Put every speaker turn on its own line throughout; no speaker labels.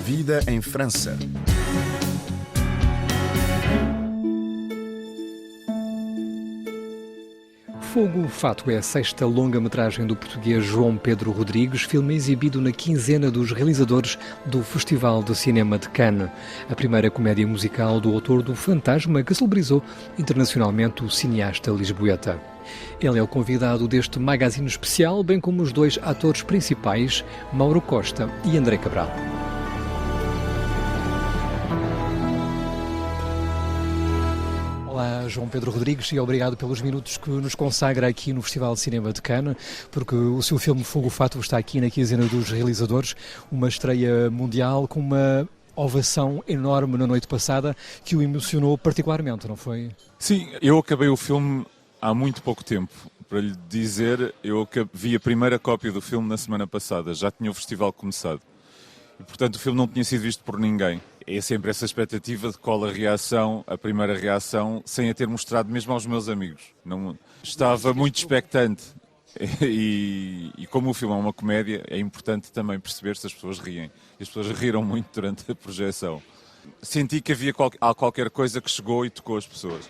Vida em França.
Fogo Fato é a sexta longa-metragem do português João Pedro Rodrigues, filme exibido na quinzena dos realizadores do Festival de Cinema de Cannes. A primeira comédia musical do autor do Fantasma, que celebrizou internacionalmente o cineasta lisboeta. Ele é o convidado deste magazine especial, bem como os dois atores principais, Mauro Costa e André Cabral. Olá, João Pedro Rodrigues, e obrigado pelos minutos que nos consagra aqui no Festival de Cinema de Cannes, porque o seu filme Fogo Fato está aqui na quinzena dos realizadores, uma estreia mundial com uma ovação enorme na noite passada que o emocionou particularmente, não foi?
Sim, eu acabei o filme há muito pouco tempo. Para lhe dizer, eu vi a primeira cópia do filme na semana passada, já tinha o festival começado. E, portanto, o filme não tinha sido visto por ninguém. É sempre essa expectativa de qual a primeira reação, sem a ter mostrado mesmo aos meus amigos. Não, estava muito expectante. E como o filme é uma comédia, é importante também perceber se as pessoas riem. E as pessoas riram muito durante a projeção. Senti que havia qualquer coisa que chegou e tocou as pessoas.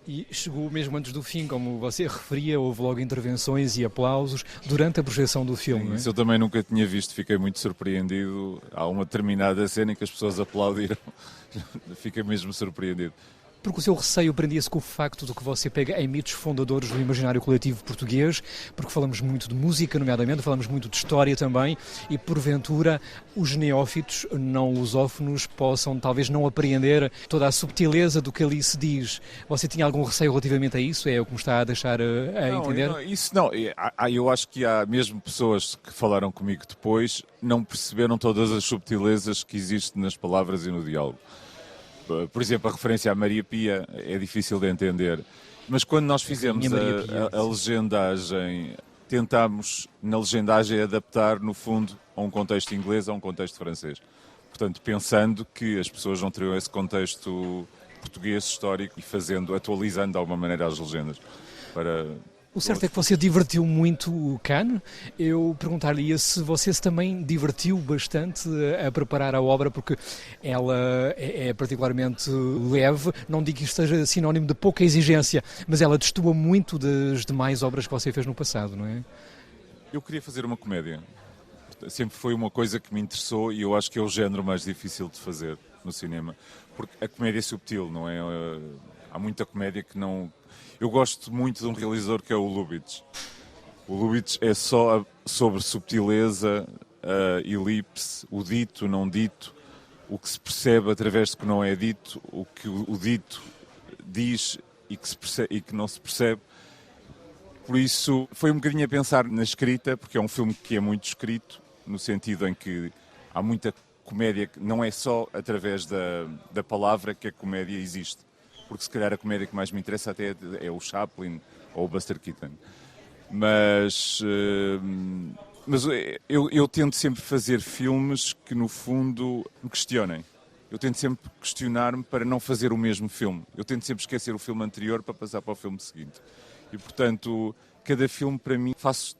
E chegou mesmo antes do fim, como você referia, houve logo intervenções e aplausos durante a projeção do filme.
Sim,
não é?
Isso eu também nunca tinha visto, fiquei muito surpreendido. Há uma determinada cena em que as pessoas aplaudiram, fiquei mesmo surpreendido.
Porque o seu receio prendia-se com o facto de que você pega em mitos fundadores do imaginário coletivo português, porque falamos muito de música, nomeadamente, falamos muito de história também, e porventura os neófitos não lusófonos possam talvez não apreender toda a subtileza do que ali se diz. Você tinha algum receio relativamente a isso? É o que me está a deixar a entender?
Isso não. Eu acho que há mesmo pessoas que falaram comigo depois, não perceberam todas as subtilezas que existem nas palavras e no diálogo. Por exemplo, a referência à Maria Pia é difícil de entender. Mas quando nós fizemos a legendagem, tentámos, na legendagem, adaptar, no fundo, a um contexto inglês, a um contexto francês. Portanto, pensando que as pessoas não teriam esse contexto português histórico e atualizando de alguma maneira as legendas.
O certo é que você divertiu muito o Cannes. Eu perguntar-lhe se você se também divertiu bastante a preparar a obra, porque ela é particularmente leve. Não digo que isto seja sinónimo de pouca exigência, mas ela destoa muito das demais obras que você fez no passado, não é?
Eu queria fazer uma comédia. Sempre foi uma coisa que me interessou e eu acho que é o género mais difícil de fazer no cinema. Porque a comédia é subtil, não é? Há muita comédia que não... Eu gosto muito de um realizador que é o Lubitsch. O Lubitsch é só sobre subtileza, elipse, o dito, não dito, o que se percebe através do que não é dito, o que o dito diz e que não se percebe. Por isso, foi um bocadinho a pensar na escrita, porque é um filme que é muito escrito, no sentido em que há muita comédia que não é só através da palavra que a comédia existe. Porque se calhar a comédia que mais me interessa até é o Chaplin ou o Buster Keaton. Mas eu tento sempre fazer filmes que, no fundo, me questionem. Eu tento sempre questionar-me para não fazer o mesmo filme. Eu tento sempre esquecer o filme anterior para passar para o filme seguinte. E, portanto, cada filme, para mim, faço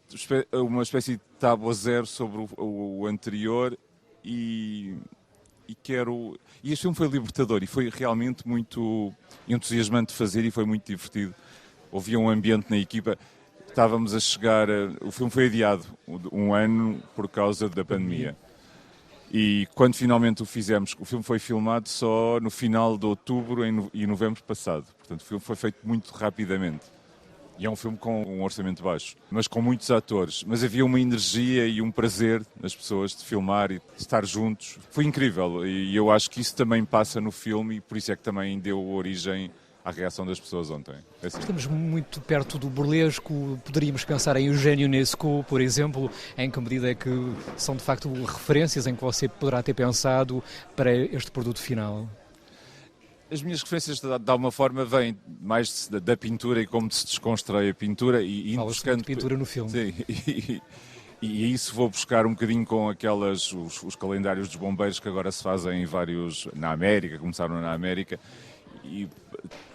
uma espécie de tábua zero sobre o anterior e quero... E este filme foi libertador e foi realmente muito entusiasmante de fazer e foi muito divertido. Havia um ambiente na equipa. Estávamos a chegar... O filme foi adiado um ano por causa da pandemia. E quando finalmente o fizemos, o filme foi filmado só no final de outubro e novembro passado. Portanto, o filme foi feito muito rapidamente. E é um filme com um orçamento baixo, mas com muitos atores. Mas havia uma energia e um prazer nas pessoas de filmar e de estar juntos. Foi incrível e eu acho que isso também passa no filme e por isso é que também deu origem à reação das pessoas ontem. É assim.
Estamos muito perto do burlesco, poderíamos pensar em Eugênio Nesco, por exemplo, em que medida é que são de facto referências em que você poderá ter pensado para este produto final?
As minhas referências, de alguma forma, vêm mais da pintura e como se desconstrói a pintura.
Fala-se muito de pintura no filme.
Sim, e isso vou buscar um bocadinho com os calendários dos bombeiros que agora se fazem em vários... Na América, começaram na América, e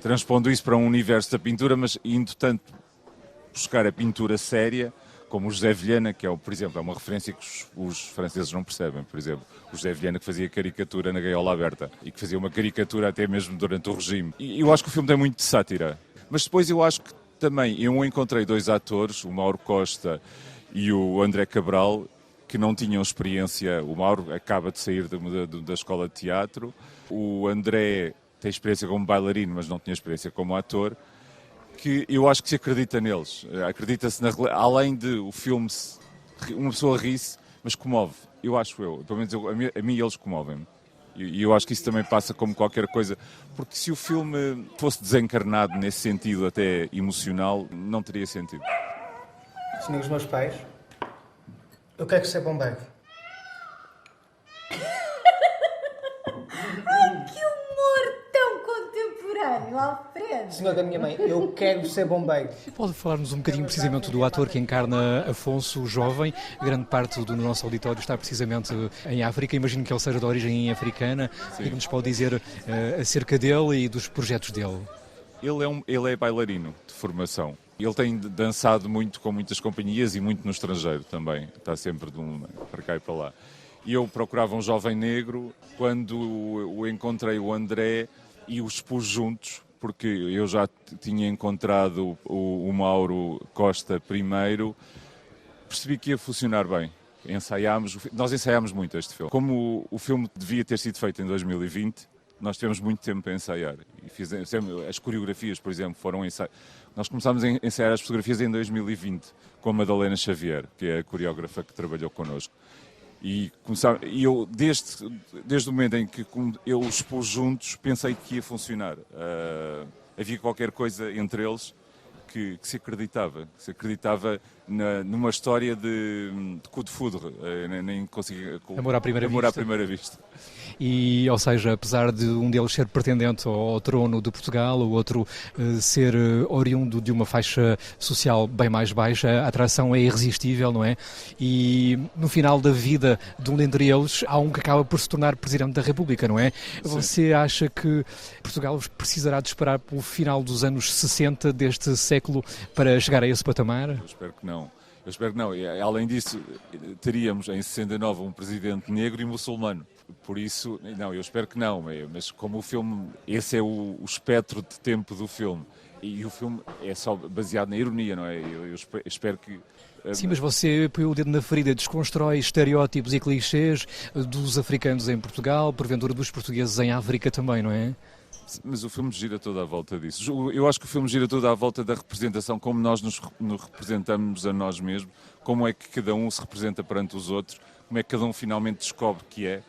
transpondo isso para um universo da pintura, mas indo tanto buscar a pintura séria como o José Vilhena, que por exemplo, é uma referência que os franceses não percebem, por exemplo. O José Vilhena que fazia caricatura na Gaiola Aberta e que fazia uma caricatura até mesmo durante o regime. E eu acho que o filme tem muito de sátira. Mas depois eu acho que também eu encontrei dois atores, o Mauro Costa e o André Cabral, que não tinham experiência. O Mauro acaba de sair da escola de teatro. O André tem experiência como bailarino, mas não tinha experiência como ator. Que eu acho que se acredita neles. Acredita-se, além de o filme, uma pessoa ri-se, mas comove. Eu acho pelo menos a mim eles comovem-me. E eu acho que isso também passa como qualquer coisa, porque se o filme fosse desencarnado nesse sentido até emocional, não teria sentido.
Senhor os meus pais, eu quero ser bombeiro.
Ai, que humor tão contemporâneo, Alfredo!
Senhor da minha mãe, eu quero ser bombeiro.
Pode falar-nos um bocadinho precisamente do ator que encarna Afonso, o jovem. Grande parte do nosso auditório está precisamente em África. Imagino que ele seja de origem africana. O que nos pode dizer acerca dele e dos projetos dele?
Ele é bailarino de formação. Ele tem dançado muito com muitas companhias e muito no estrangeiro também. Está sempre para cá e para lá. E eu procurava um jovem negro. Quando o encontrei, o André, e os expus juntos, porque eu já tinha encontrado o Mauro Costa primeiro, percebi que ia funcionar bem. Nós ensaiámos muito este filme. Como o filme devia ter sido feito em 2020, nós tivemos muito tempo para ensaiar. E as coreografias, por exemplo, foram ensaiadas. Nós começámos a ensaiar as fotografias em 2020, com a Madalena Xavier, que é a coreógrafa que trabalhou connosco. E eu, desde o momento em que eu os pus juntos, pensei que ia funcionar. Havia qualquer coisa entre eles que se acreditava numa história de coup de foudre, nem conseguia...
Amor à primeira vista. E, ou seja, apesar de um deles ser pretendente ao trono de Portugal, o outro ser oriundo de uma faixa social bem mais baixa, a atração é irresistível, não é? E no final da vida de um dentre eles, há um que acaba por se tornar Presidente da República, não é? Sim. Você acha que Portugal precisará de esperar pelo final dos anos 60 deste século para chegar a esse patamar?
Eu espero que não. E, além disso, teríamos em 69 um presidente negro e muçulmano. Por isso, não, eu espero que não. Mas como o filme, esse é o espectro de tempo do filme. E o filme é só baseado na ironia, não é? Eu espero que...
Sim, mas você põe o dedo na ferida, desconstrói estereótipos e clichês dos africanos em Portugal, porventura dos portugueses em África também, não é?
Mas o filme gira toda à volta disso. Eu acho que o filme gira toda à volta da representação, como nós nos representamos a nós mesmos, como é que cada um se representa perante os outros, como é que cada um finalmente descobre que é.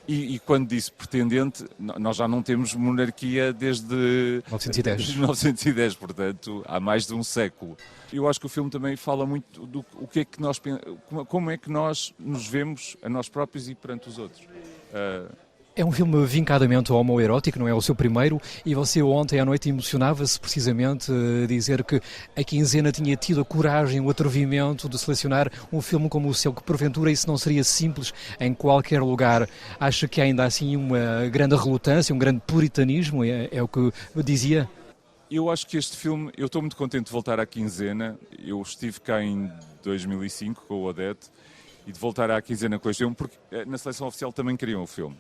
E quando disse pretendente, nós já não temos monarquia desde 1910, portanto, há mais de um século. Eu acho que o filme também fala muito do o que é que nós, como é que nós nos vemos a nós próprios e perante os outros.
É um filme vincadamente homoerótico, não é o seu primeiro, e você ontem à noite emocionava-se precisamente a dizer que a Quinzena tinha tido a coragem, o atrevimento de selecionar um filme como o seu, que porventura isso não seria simples em qualquer lugar. Acha que há ainda assim uma grande relutância, um grande puritanismo, é o que dizia?
Eu acho que este filme, eu estou muito contente de voltar à Quinzena. Eu estive cá em 2005 com o Odete e de voltar à Quinzena com este filme, porque na seleção oficial também queriam o filme.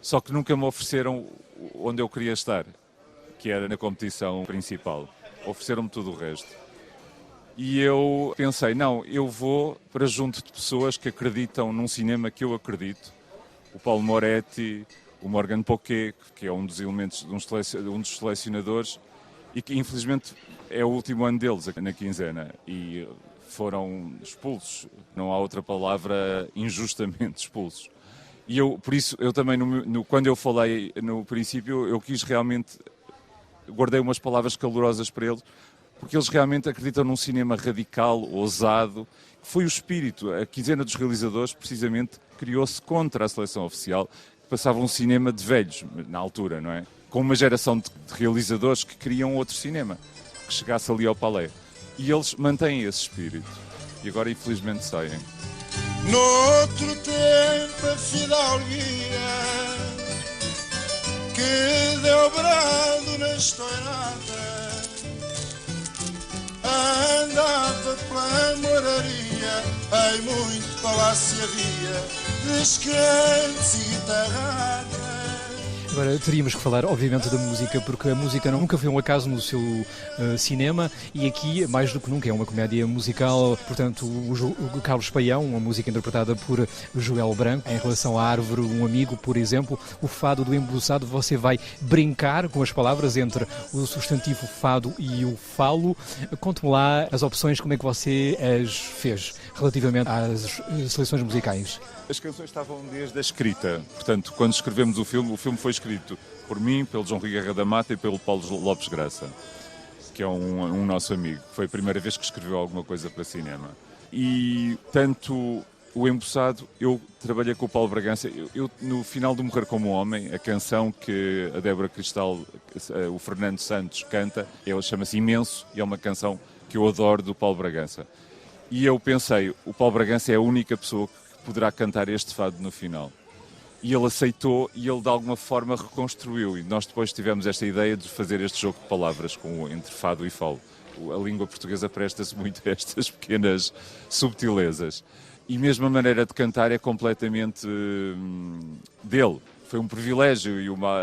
Só que nunca me ofereceram onde eu queria estar, que era na competição principal. Ofereceram-me tudo o resto. E eu pensei, não, eu vou para junto de pessoas que acreditam num cinema que eu acredito. O Paulo Moretti, o Morgan Poquet, que é um dos elementos, um dos selecionadores, e que infelizmente é o último ano deles na Quinzena. E foram expulsos, não há outra palavra, injustamente expulsos. E por isso, eu também, quando eu falei no princípio, eu quis realmente, guardei umas palavras calorosas para eles, porque eles realmente acreditam num cinema radical, ousado, que foi o espírito. A Quinzena dos Realizadores, precisamente, criou-se contra a seleção oficial, que passava um cinema de velhos, na altura, não é? Com uma geração de realizadores que queriam outro cinema, que chegasse ali ao palé. E eles mantêm esse espírito. E agora, infelizmente, saem.
Noutro tempo a fidalguia que deu brado na estourada andava pela moraria, ai muito palácio havia, descanso e guitarrada.
Agora teríamos que falar, obviamente, da música, porque a música nunca foi um acaso no seu cinema e aqui, mais do que nunca, é uma comédia musical. Portanto, o Carlos Paião, uma música interpretada por Joel Branco. Em relação à Árvore, um amigo, por exemplo, o fado do embloçado, você vai brincar com as palavras entre o substantivo fado e o falo. Conte-me lá as opções, como é que você as fez relativamente às seleções musicais.
As canções estavam desde a escrita. Portanto, quando escrevemos o filme foi escrito por mim, pelo João Rui Guerra da Mata e pelo Paulo Lopes Graça, que é um nosso amigo. Foi a primeira vez que escreveu alguma coisa para cinema. E tanto o Emboçado, eu trabalhei com o Paulo Bragança. Eu, no final do Morrer como Homem, a canção que a Débora Cristal, o Fernando Santos canta, ela chama-se Imenso e é uma canção que eu adoro do Paulo Bragança. E eu pensei, o Paulo Bragança é a única pessoa que poderá cantar este fado no final. E ele aceitou e ele de alguma forma reconstruiu. E nós depois tivemos esta ideia de fazer este jogo de palavras entre fado e falo. A língua portuguesa presta-se muito a estas pequenas subtilezas. E mesmo a maneira de cantar é completamente dele. Foi um privilégio e uma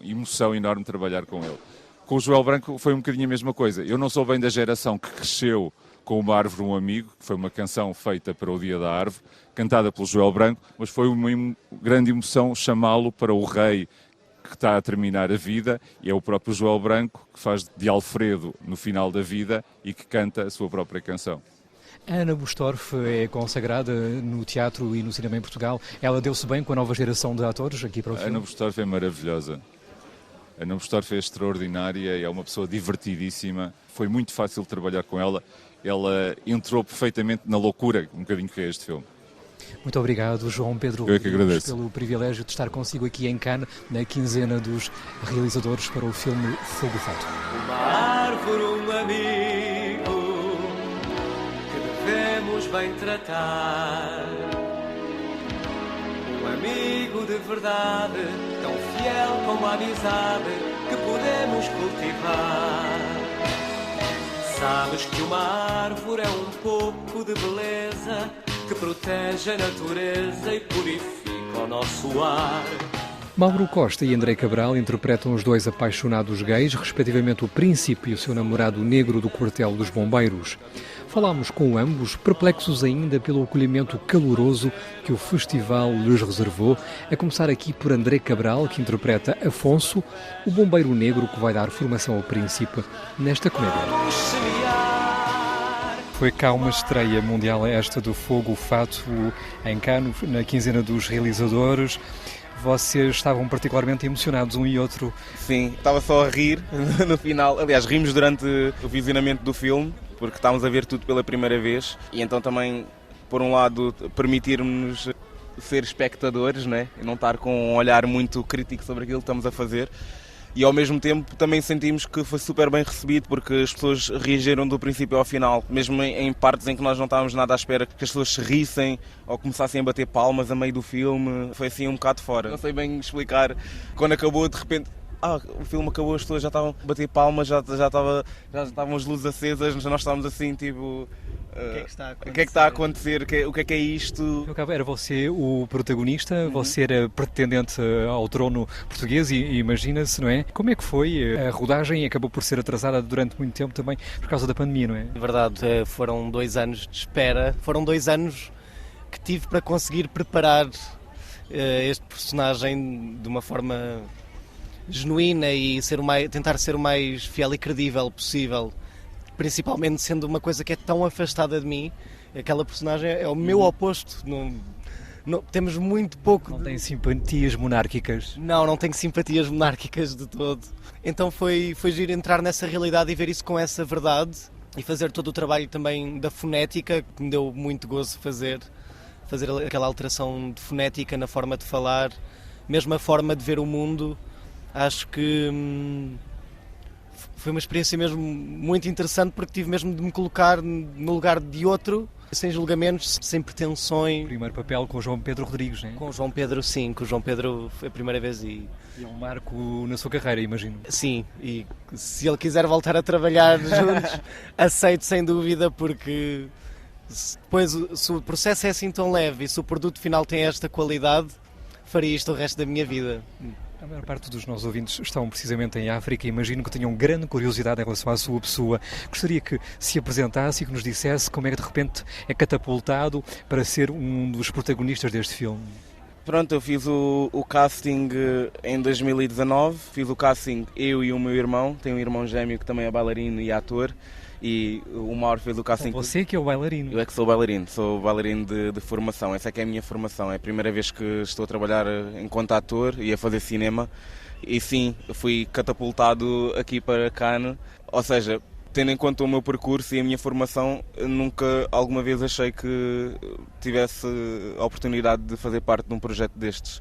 emoção enorme trabalhar com ele. Com o Joel Branco foi um bocadinho a mesma coisa. Eu não sou bem da geração que cresceu com Uma Árvore, um Amigo, que foi uma canção feita para o Dia da Árvore, cantada pelo Joel Branco, mas foi uma grande emoção chamá-lo para o rei que está a terminar a vida, e é o próprio Joel Branco que faz de Alfredo no final da vida e que canta a sua própria canção.
Ana Bustorff é consagrada no teatro e no cinema em Portugal. Ela deu-se bem com a nova geração de atores aqui para o filme?
Ana Bustorff é maravilhosa. Ana Bustorff é extraordinária, é uma pessoa divertidíssima. Foi muito fácil trabalhar com ela. Ela entrou perfeitamente na loucura, um bocadinho que é este filme.
Muito obrigado, João Pedro Rodrigues, pelo privilégio de estar consigo aqui em Cannes, na quinzena dos realizadores para o filme Fogo Fato.
Uma árvore, um amigo que devemos bem tratar. Um amigo de verdade, tão fiel como a amizade que podemos cultivar. Sabes que uma árvore é um pouco de beleza que protege a natureza e purifica o nosso ar.
Mauro Costa e André Cabral interpretam os dois apaixonados gays, respectivamente o príncipe e o seu namorado negro do quartel dos bombeiros. Falámos com ambos, perplexos ainda pelo acolhimento caloroso que o festival lhes reservou, a começar aqui por André Cabral, que interpreta Afonso, o bombeiro negro que vai dar formação ao príncipe nesta comédia. Foi cá uma estreia mundial esta do Fogo Fato em Cannes, na quinzena dos realizadores. Vocês estavam particularmente emocionados um e outro.
Sim, estava só a rir no final. Aliás, rimos durante o visionamento do filme, porque estávamos a ver tudo pela primeira vez. E então também, por um lado, permitir-nos ser espectadores, né? E não estar com um olhar muito crítico sobre aquilo que estamos a fazer. E ao mesmo tempo também sentimos que foi super bem recebido, porque as pessoas reagiram do princípio ao final, mesmo em partes em que nós não estávamos nada à espera que as pessoas se rissem ou começassem a bater palmas a meio do filme. Foi assim um bocado fora. Não sei bem explicar. Quando acabou, de repente, o filme acabou, as pessoas já estavam a bater palmas, já estavam as luzes acesas, nós estávamos assim, tipo... O que é que está a acontecer? O que é isto?
Era você o protagonista, você era pretendente ao trono português e imagina-se, não é? Como é que foi? A rodagem acabou por ser atrasada durante muito tempo também por causa da pandemia, não é?
É verdade, foram 2 anos de espera, foram 2 anos que tive para conseguir preparar este personagem de uma forma genuína e tentar ser o mais fiel e credível possível. Principalmente sendo uma coisa que é tão afastada de mim, aquela personagem é o meu oposto. Não, temos muito pouco...
Não tem simpatias monárquicas?
Não tenho simpatias monárquicas de todo. Então foi giro entrar nessa realidade e ver isso com essa verdade e fazer todo o trabalho também da fonética, que me deu muito gozo fazer aquela alteração de fonética na forma de falar, mesmo a forma de ver o mundo. Acho que... foi uma experiência mesmo muito interessante porque tive mesmo de me colocar no lugar de outro Sem julgamentos, sem pretensões.
Primeiro papel com o João Pedro Rodrigues, não é?
Com o João Pedro, sim, com o João Pedro foi a primeira vez e
É um marco na sua carreira, imagino.
sim, e se ele quiser voltar a trabalhar juntos, aceito sem dúvida, porque depois se o processo é assim tão leve e se o produto final tem esta qualidade, faria isto o resto da minha vida.
A maior parte dos nossos ouvintes estão precisamente em África e imagino que tenham grande curiosidade em relação à sua pessoa. Gostaria que se apresentasse e que nos dissesse como é que de repente é catapultado para ser um dos protagonistas deste filme.
Pronto, eu fiz o casting em 2019, fiz o casting eu e o meu irmão, tenho um irmão gêmeo que também é bailarino e ator, e o Mauro fez o casting.
Então você que é o bailarino.
Eu é que sou bailarino de formação, essa é que é a minha formação, é a primeira vez que estou a trabalhar enquanto ator e a fazer cinema, e sim, fui catapultado aqui para Cannes, ou seja, tendo em conta o meu percurso e a minha formação, nunca alguma vez achei que tivesse a oportunidade de fazer parte de um projeto destes.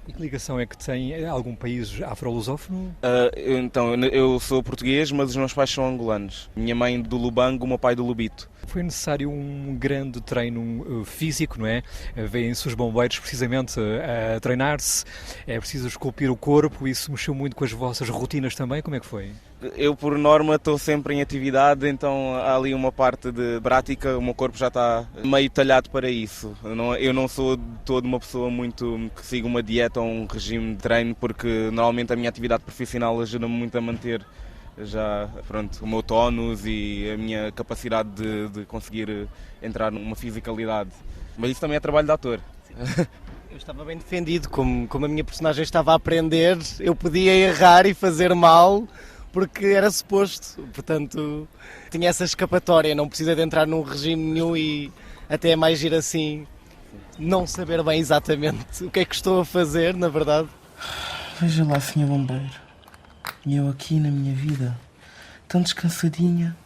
E que ligação é que tem a algum país afro-lusófono?
Então, eu sou português, mas os meus pais são angolanos. Minha mãe do Lubango, o meu pai do Lubito.
Foi necessário um grande treino físico, não é? Vêem-se os bombeiros precisamente a treinar-se, é preciso esculpir o corpo, isso mexeu muito com as vossas rotinas também, como é que foi?
Eu, por norma, estou sempre em atividade, então há ali uma parte de prática, o meu corpo já está meio talhado para isso. Eu não sou de todo uma pessoa muito que siga uma dieta ou um regime de treino, porque normalmente a minha atividade profissional ajuda-me muito a manter já, pronto, o meu tónus e a minha capacidade de conseguir entrar numa fisicalidade. Mas isso também é trabalho de ator.
Eu estava bem defendido, como a minha personagem estava a aprender, eu podia errar e fazer mal, porque era suposto, portanto tinha essa escapatória, não precisa de entrar num regime nenhum e até é mais giro assim, não saber bem exatamente o que é que estou a fazer, na verdade.
Veja lá, Sr. Bombeiro, e eu aqui na minha vida, tão descansadinha,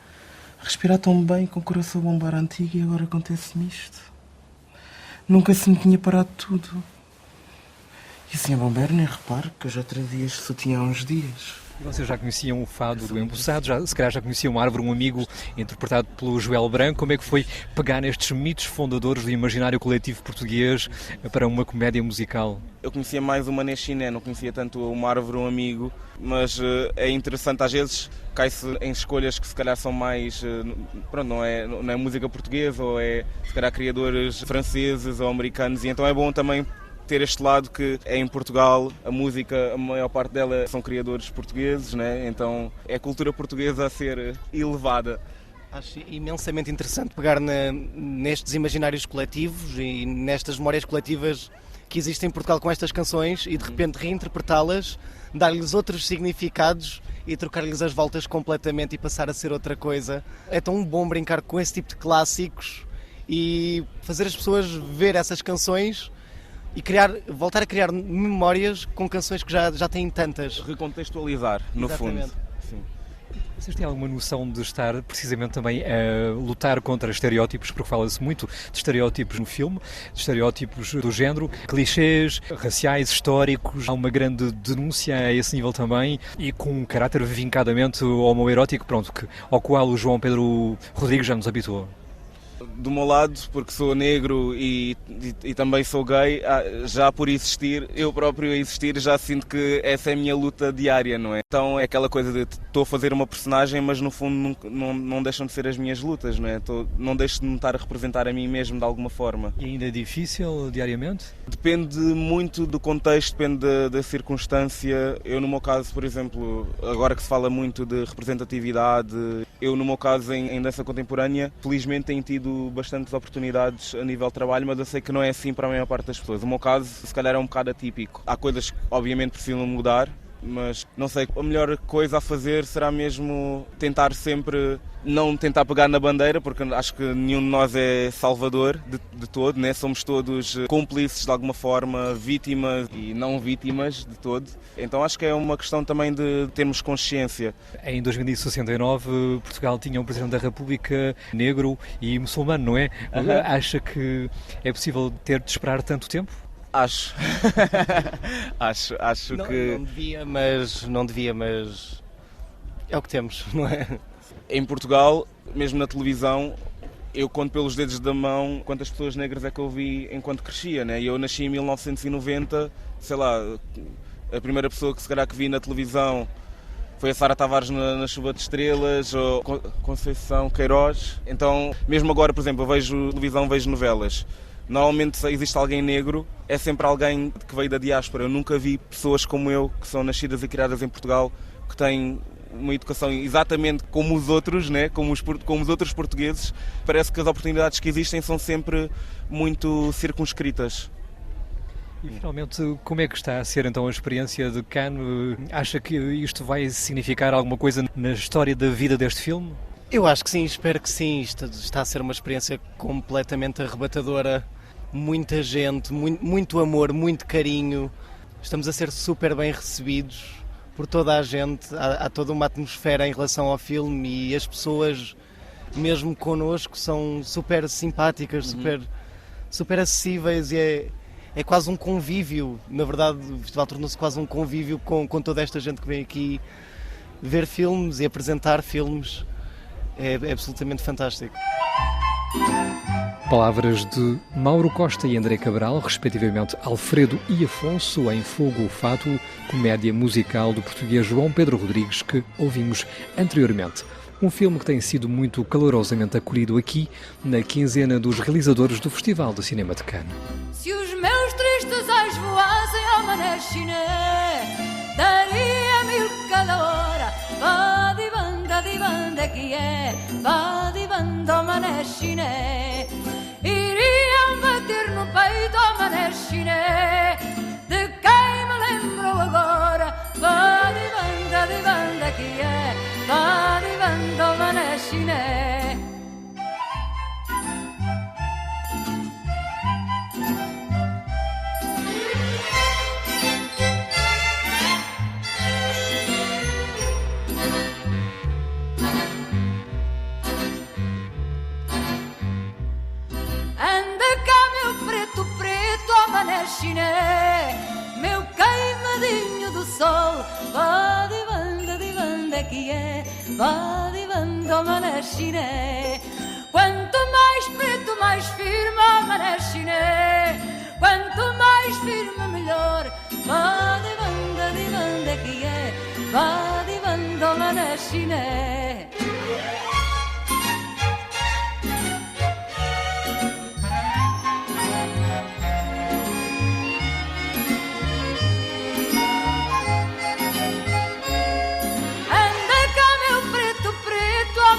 a respirar tão bem com o coração a bombar antigo e agora acontece-me isto. Nunca se me tinha parado tudo. E o Sr. Bombeiro nem repare que eu já trazia este sutiã há uns dias.
Vocês já conheciam o fado do Embuçado, se calhar já conheciam Árvore, um amigo, interpretado pelo Joel Branco. Como é que foi pegar nestes mitos fundadores do imaginário coletivo português para uma comédia musical?
Eu conhecia mais o Mané Chiné, não conhecia tanto uma Árvore, um amigo, mas é interessante, às vezes cai-se em escolhas que se calhar são mais, pronto, não é música portuguesa, ou é se calhar criadores franceses ou americanos, e então é bom também ter este lado que é em Portugal, a música, a maior parte dela são criadores portugueses, né? Então é a cultura portuguesa a ser elevada.
Acho imensamente interessante pegar nestes imaginários coletivos e nestas memórias coletivas que existem em Portugal com estas canções e de repente reinterpretá-las, dar-lhes outros significados e trocar-lhes as voltas completamente e passar a ser outra coisa. É tão bom brincar com esse tipo de clássicos e fazer as pessoas ver essas canções e voltar a criar memórias com canções que já têm tantas.
Recontextualizar, no
Exatamente.
fundo. Sim.
Vocês têm alguma noção de estar precisamente também a lutar contra estereótipos, porque fala-se muito de estereótipos no filme, de estereótipos do género, clichês raciais, históricos, há uma grande denúncia a esse nível também e com um caráter vincadamente homoerótico, pronto, ao qual o João Pedro Rodrigues já nos habituou.
Do meu lado, porque sou negro e também sou gay, já por existir, eu próprio a existir, já sinto que essa é a minha luta diária, não é? Então é aquela coisa de estou a fazer uma personagem, mas no fundo não deixam de ser as minhas lutas, não é? Não deixo de me estar a representar a mim mesmo de alguma forma.
E ainda é difícil diariamente?
Depende muito do contexto, depende da circunstância. Eu, no meu caso, por exemplo, agora que se fala muito de representatividade, eu, no meu caso, em dança contemporânea, felizmente tenho tido bastantes oportunidades a nível de trabalho, mas eu sei que não é assim para a maior parte das pessoas. O meu caso, se calhar, é um bocado atípico. Há coisas que, obviamente, precisam mudar, mas não sei, a melhor coisa a fazer será mesmo tentar sempre não tentar pegar na bandeira, porque acho que nenhum de nós é salvador de todo, né? Somos todos cúmplices de alguma forma, vítimas e não vítimas de todo. Então acho que é uma questão também de termos consciência.
Em 2069 Portugal tinha um Presidente da República negro e muçulmano, não é? Acha que é possível ter de esperar tanto tempo?
Acho. acho que...
Não devia, mas é o que temos, não é?
Em Portugal, mesmo na televisão, eu conto pelos dedos da mão quantas pessoas negras é que eu vi enquanto crescia, né? Eu nasci em 1990, sei lá, a primeira pessoa que se calhar que vi na televisão foi a Sara Tavares na Chuva de Estrelas, ou Conceição Queiroz. Então, mesmo agora, por exemplo, eu vejo televisão, vejo novelas. Normalmente, se existe alguém negro, é sempre alguém que veio da diáspora. Eu nunca vi pessoas como eu, que são nascidas e criadas em Portugal, que têm uma educação exatamente como os outros, né? como os outros portugueses. Parece que as oportunidades que existem são sempre muito circunscritas.
E finalmente, como é que está a ser então a experiência de Cannes? Acha que isto vai significar alguma coisa na história da vida deste filme?
Eu acho que sim, espero que sim. Está a ser uma experiência completamente arrebatadora. Muita gente, muito amor, muito carinho. Estamos a ser super bem recebidos por toda a gente. Há toda uma atmosfera em relação ao filme e as pessoas, mesmo connosco, são super simpáticas, super acessíveis e é quase um convívio. Na verdade, o festival tornou-se quase um convívio com toda esta gente que vem aqui ver filmes e apresentar filmes. É absolutamente fantástico.
Palavras de Mauro Costa e André Cabral, respectivamente Alfredo e Afonso, em Fogo o Fato, comédia musical do português João Pedro Rodrigues, que ouvimos anteriormente. Um filme que tem sido muito calorosamente acolhido aqui na quinzena dos realizadores do Festival de Cinema de Cannes.
Se os meus tristes ais voassem ao Manaxiné, daria mil calora. Vá de banda que é, vá de banda ao Manaxiné. Iriam bater no peito ao Manaxiné, de quem me lembrou agora. Vá de banda que é, vá de banda ao Manaxiné. Manaxiné, meu queimadinho do sol. Vá de banda que é, vá de banda ao Manaxiné. Quanto mais preto, mais firme ao Manaxiné. Quanto mais firme, melhor. Vá de banda que é, vá de banda ao Manaxiné.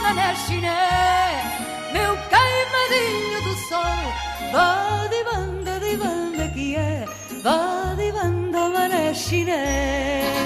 Manaxiné, meu queimadinho do sol. Vá de banda que é, vá de banda ao Manaxiné.